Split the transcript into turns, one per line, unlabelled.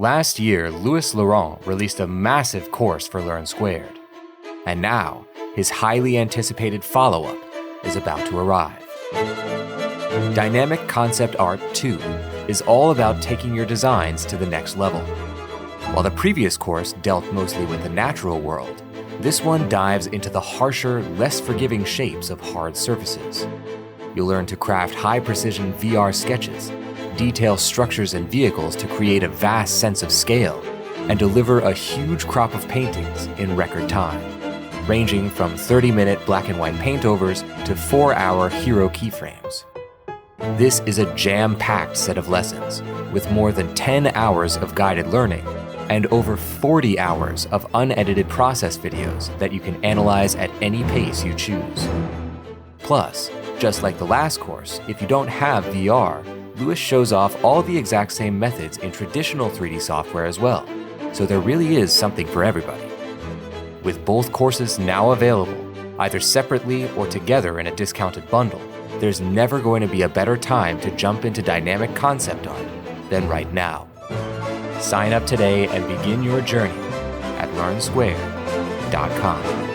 Last year, Louis Laurent released a massive course for Learn Squared. And now, his highly anticipated follow-up is about to arrive. Dynamic Concept Art 2 is all about taking your designs to the next level. While the previous course dealt mostly with the natural world, this one dives into the harsher, less forgiving shapes of hard surfaces. You'll learn to craft high-precision VR sketches, detail structures and vehicles to create a vast sense of scale, and deliver a huge crop of paintings in record time, ranging from 30-minute black and white paintovers to 4-hour hero keyframes. This is a jam-packed set of lessons, with more than 10 hours of guided learning and over 40 hours of unedited process videos that you can analyze at any pace you choose. Plus, just like the last course, if you don't have VR, Louis shows off all the exact same methods in traditional 3D software as well, so there really is something for everybody. With both courses now available, either separately or together in a discounted bundle, there's never going to be a better time to jump into dynamic concept art than right now. Sign up today and begin your journey at LearnSquared.com.